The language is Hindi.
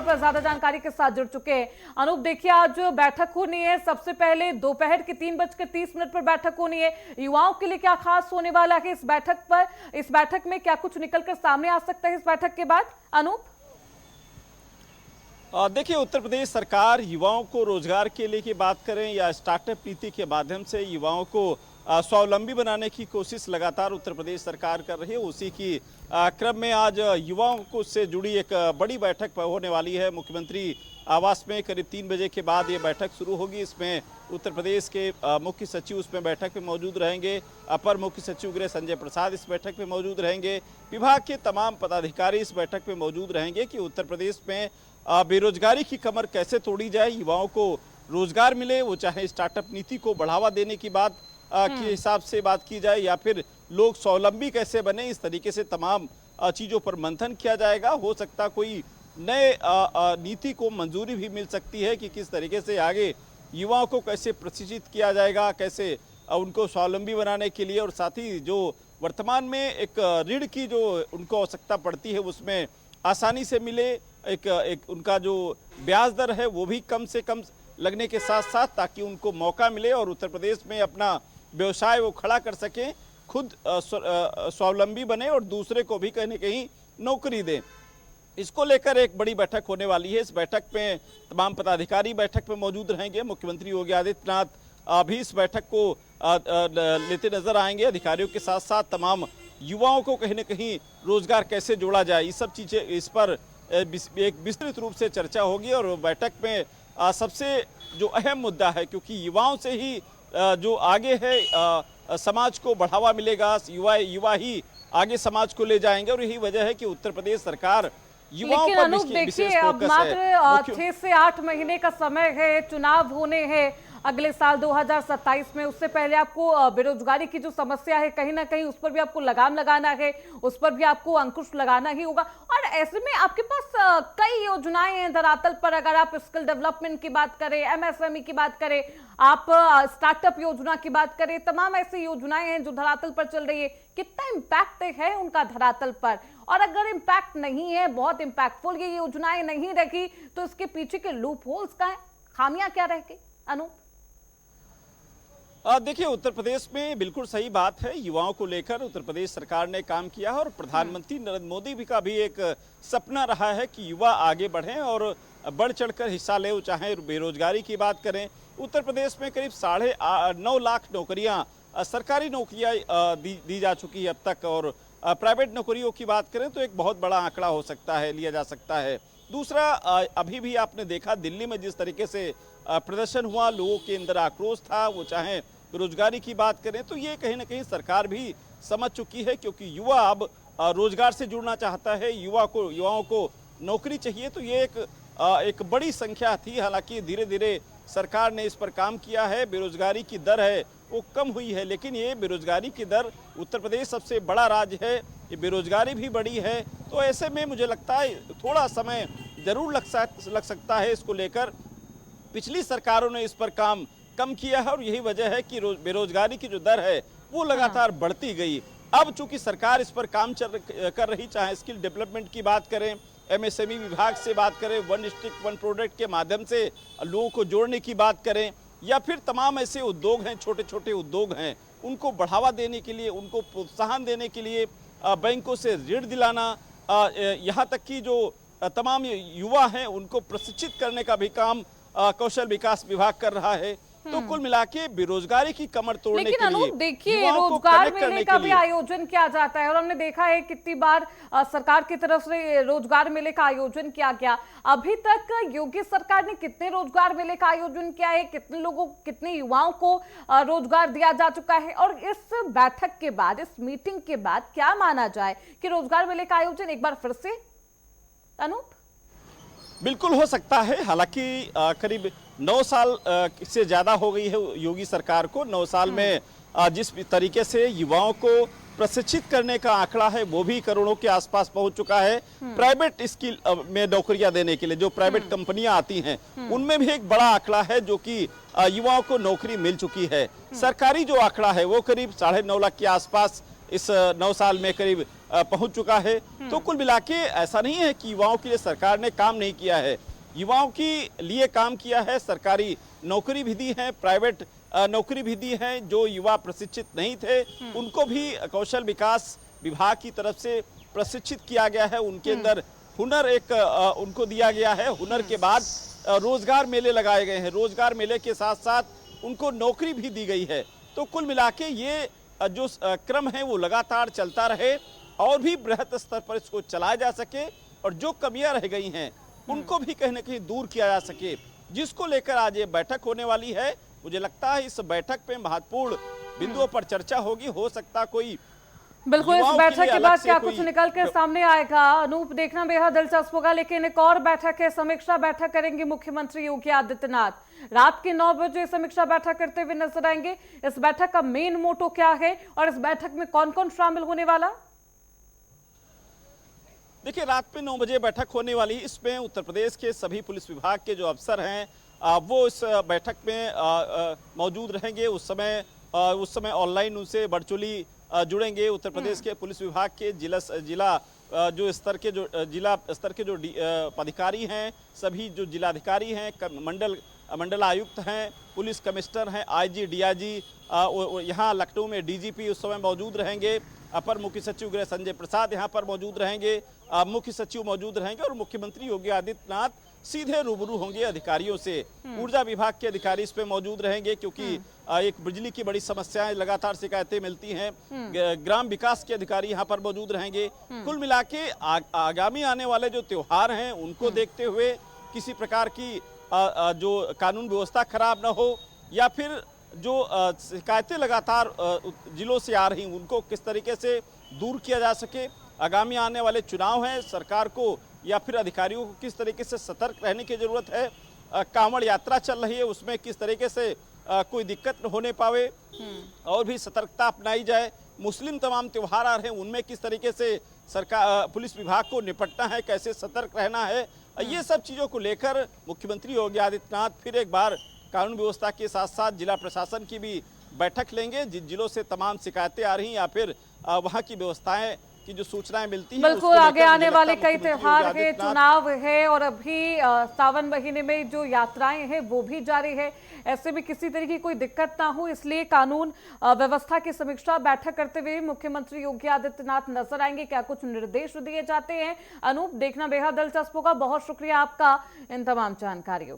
पर ज्यादा जानकारी के साथ जुड़ चुके हैं अनूप। देखिए, आज बैठक होनी है, सबसे पहले दोपहर के 3:30 पर बैठक होनी है। युवाओं के लिए क्या खास होने वाला है इस बैठक पर? इस बैठक में क्या कुछ निकलकर सामने आ सकता है इस बैठक के बाद अनूप? देखिए, उत्तर प्रदेश सरकार युवाओं को रोजगार के लिए की बात करें या स्टार्टअप नीति के माध्यम से युवाओं को स्वावलंबी बनाने की कोशिश लगातार उत्तर प्रदेश सरकार कर रही है। उसी की क्रम में आज युवाओं को से जुड़ी एक बड़ी बैठक होने वाली है। मुख्यमंत्री आवास में करीब 3 बजे के बाद ये बैठक शुरू होगी। इसमें उत्तर प्रदेश के मुख्य सचिव उसमें बैठक में मौजूद रहेंगे। अपर मुख्य सचिव गृह संजय प्रसाद इस बैठक में मौजूद रहेंगे। विभाग के तमाम पदाधिकारी इस बैठक में मौजूद रहेंगे कि उत्तर प्रदेश में बेरोजगारी की कमर कैसे तोड़ी जाए, युवाओं को रोजगार मिले, वो चाहे स्टार्टअप नीति को बढ़ावा देने की बात के हिसाब से बात की जाए या फिर लोग स्वावलंबी कैसे बने, इस तरीके से तमाम चीज़ों पर मंथन किया जाएगा। हो सकता कोई नए नीति को मंजूरी भी मिल सकती है कि किस तरीके से आगे युवाओं को कैसे प्रशिक्षित किया जाएगा, कैसे उनको स्वावलंबी बनाने के लिए, और साथ ही जो वर्तमान में एक ऋण की जो उनको आवश्यकता पड़ती है उसमें आसानी से मिले, एक उनका जो ब्याज दर है वो भी कम से कम लगने के साथ साथ ताकि उनको मौका मिले और उत्तर प्रदेश में अपना व्यवसाय वो खड़ा कर सकें, खुद स्वावलंबी बने और दूसरे को भी कहीं न कहीं नौकरी दें। इसको लेकर एक बड़ी बैठक होने वाली है। इस बैठक में तमाम पदाधिकारी बैठक में मौजूद रहेंगे। मुख्यमंत्री योगी आदित्यनाथ भी इस बैठक को लेते नजर आएंगे। अधिकारियों के साथ साथ तमाम युवाओं को कहीं न कहीं रोजगार कैसे जोड़ा जाए, ये सब चीज़ें इस पर एक विस्तृत रूप से चर्चा होगी। और बैठक में सबसे जो अहम मुद्दा है, क्योंकि युवाओं से ही जो आगे है समाज को बढ़ावा मिलेगा, युवा ही आगे समाज को ले जाएंगे, और यही वजह है कि उत्तर प्रदेश सरकार युवाओं पर देखिए, अब मात्र 6 से 8 महीने का समय है, चुनाव होने हैं अगले साल 2027 में। उससे पहले आपको बेरोजगारी की जो समस्या है कहीं ना कहीं उस पर भी आपको लगाम लगाना है, उस पर भी आपको अंकुश लगाना ही होगा। और ऐसे में आपके पास कई योजनाएं हैं धरातल पर। अगर आप स्किल डेवलपमेंट की बात करें, एमएसएमई की बात करें, आप स्टार्टअप योजना की बात करें, तमाम ऐसी योजनाएं हैं जो धरातल पर चल रही है। कितना इम्पैक्ट है उनका धरातल पर? और अगर इम्पैक्ट नहीं है, बहुत इम्पैक्टफुल ये योजनाएं नहीं रही, तो इसके पीछे के लूप होल्स का है, खामियां क्या रहेगी अनूप? देखिए, उत्तर प्रदेश में बिल्कुल सही बात है। युवाओं को लेकर उत्तर प्रदेश सरकार ने काम किया है और प्रधानमंत्री नरेंद्र मोदी भी का भी एक सपना रहा है कि युवा आगे बढ़ें और बढ़ चढ़कर हिस्सा ले। चाहे बेरोजगारी की बात करें, उत्तर प्रदेश में करीब 9.5 लाख नौकरियां, सरकारी नौकरियां दी जा चुकी है अब तक, और प्राइवेट नौकरियों की बात करें तो एक बहुत बड़ा आंकड़ा हो सकता है, लिया जा सकता है। दूसरा, अभी भी आपने देखा दिल्ली में जिस तरीके से प्रदर्शन हुआ, लोगों के अंदर आक्रोश था, वो चाहे बेरोजगारी की बात करें तो ये कहीं ना कहीं सरकार भी समझ चुकी है, क्योंकि युवा अब रोजगार से जुड़ना चाहता है, युवाओं को नौकरी चाहिए। तो ये एक बड़ी संख्या थी। हालांकि धीरे धीरे सरकार ने इस पर काम किया है, बेरोजगारी की दर है वो कम हुई है, लेकिन ये बेरोजगारी की दर, उत्तर प्रदेश सबसे बड़ा राज्य है, ये बेरोजगारी भी बड़ी है। तो ऐसे में मुझे लगता है थोड़ा समय जरूर लग सकता है इसको लेकर। पिछली सरकारों ने इस पर काम कम किया है और यही वजह है कि बेरोजगारी की जो दर है वो लगातार बढ़ती गई। अब चूंकि सरकार इस पर काम कर रही, चाहे स्किल डेवलपमेंट की बात करें, एमएसएमई विभाग से बात करें, वन डिस्ट्रिक्ट वन प्रोडक्ट के माध्यम से लोगों को जोड़ने की बात करें, या फिर तमाम ऐसे उद्योग हैं, छोटे छोटे उद्योग हैं, उनको बढ़ावा देने के लिए, उनको प्रोत्साहन देने के लिए बैंकों से ऋण दिलाना, यहाँ तक कि जो तमाम युवा हैं उनको प्रशिक्षित करने का भी काम कौशल विकास विभाग कर रहा है। तो कुल मिलाके बेरोजगारी की कमर तोड़ने के लिए, लेकिन देखिए, रोजगार मेले का भी आयोजन किया जाता है और हमने देखा है कितनी बार सरकार की तरफ से रोजगार मेले का आयोजन किया गया। अभी तक योगी सरकार ने कितने रोजगार मेले का आयोजन किया है, कितने लोगों, कितने युवाओं को रोजगार दिया जा चुका है? और इस बैठक के बाद, इस मीटिंग के बाद क्या माना जाए कि रोजगार मेले का आयोजन एक बार फिर से अनूप? बिल्कुल हो सकता है। हालांकि करीब 9 साल से ज़्यादा हो गई है योगी सरकार को। 9 साल में जिस तरीके से युवाओं को प्रशिक्षित करने का आंकड़ा है वो भी करोड़ों के आसपास पहुंच चुका है। प्राइवेट स्किल में नौकरियां देने के लिए जो प्राइवेट कंपनियां आती हैं उनमें भी एक बड़ा आंकड़ा है जो कि युवाओं को नौकरी मिल चुकी है। सरकारी जो आंकड़ा है वो करीब 9.5 लाख के आसपास इस 9 साल में करीब पहुंच चुका है। तो कुल मिला के ऐसा नहीं है कि युवाओं के लिए सरकार ने काम नहीं किया है, युवाओं के लिए काम किया है। सरकारी नौकरी भी दी है, प्राइवेट नौकरी भी दी है। जो युवा प्रशिक्षित नहीं थे उनको भी कौशल विकास विभाग की तरफ से प्रशिक्षित किया गया है। उनके अंदर हुनर उनको दिया गया है। हुनर के बाद रोजगार मेले लगाए गए हैं। रोजगार मेले के साथ साथ उनको नौकरी भी दी गई है। तो कुल मिला के ये जो क्रम है वो लगातार चलता रहे और भी बृहत स्तर पर इसको चलाया जा सके और जो कमियां रह गई हैं उनको भी कहीं ना कहीं दूर किया जा सके, जिसको लेकर आज ये बैठक होने वाली है। मुझे लगता है इस बैठक पे महत्वपूर्ण बिंदुओं पर चर्चा होगी। हो सकता कोई बिल्कुल इस युवाओं के बैठक लिए के अलग बाद से क्या कोई कुछ निकल के सामने आएगा, अनूप, देखना बेहद दिलचस्प होगा। लेकिन एक और बैठक है, समीक्षा बैठक करेंगे मुख्यमंत्री योगी आदित्यनाथ। रात के 9 बजे समीक्षा बैठक करते हुए नजर आएंगे। इस बैठक का मेन मोटो क्या है और इस बैठक में कौन कौन शामिल होने वाला? देखिए, रात में 9 बजे बैठक होने वाली। इसमें उत्तर प्रदेश के सभी पुलिस विभाग के जो अफसर हैं वो इस बैठक में मौजूद रहेंगे। उस समय ऑनलाइन उनसे वर्चुअली जुड़ेंगे। उत्तर प्रदेश के पुलिस विभाग के जिला जो स्तर के जो पदाधिकारी हैं, सभी जो जिलाधिकारी हैं, मंडल आयुक्त हैं, पुलिस कमिश्नर हैं, आईजी, डीआईजी, यहाँ लखनऊ में डीजीपी उस समय मौजूद रहेंगे। अपर मुख्य सचिव गृह संजय प्रसाद यहाँ पर मौजूद रहेंगे, मुख्य सचिव मौजूद रहेंगे और मुख्यमंत्री योगी आदित्यनाथ सीधे रूबरू होंगे अधिकारियों से। ऊर्जा विभाग के अधिकारी इस पे मौजूद रहेंगे क्योंकि एक बिजली की बड़ी समस्याएं, लगातार शिकायतें मिलती हैं। ग्राम विकास के अधिकारी यहाँ पर मौजूद रहेंगे। कुल मिला के आगामी आने वाले जो त्योहार हैं उनको देखते हुए किसी प्रकार की जो कानून व्यवस्था खराब ना हो या फिर जो शिकायतें लगातार जिलों से आ रही उनको किस तरीके से दूर किया जा सके। आगामी आने वाले चुनाव हैं, सरकार को या फिर अधिकारियों को किस तरीके से सतर्क रहने की जरूरत है। कांवड़ यात्रा चल रही है, उसमें किस तरीके से कोई दिक्कत न होने पावे और भी सतर्कता अपनाई जाए। मुस्लिम तमाम त्योहार आ रहे हैं, उनमें किस तरीके से सरकार पुलिस विभाग को निपटना है, कैसे सतर्क रहना है। ये सब चीज़ों को लेकर मुख्यमंत्री योगी आदित्यनाथ फिर एक बार कानून व्यवस्था के साथ साथ जिला प्रशासन की भी बैठक लेंगे। जिन जिलों से तमाम शिकायतें आ रही हैं या फिर वहाँ की व्यवस्थाएं की जो सूचनाएं मिलती हैं, बिल्कुल आगे आने वाले कई त्योहार है, चुनाव है और अभी सावन महीने में जो यात्राएं हैं वो भी जारी है। ऐसे में किसी तरह की कोई दिक्कत ना हो, इसलिए कानून व्यवस्था की समीक्षा बैठक करते हुए मुख्यमंत्री योगी आदित्यनाथ नजर आएंगे। क्या कुछ निर्देश दिए जाते हैं, अनूप, देखना बेहद दिलचस्प होगा। बहुत शुक्रिया आपका इन तमाम जानकारियों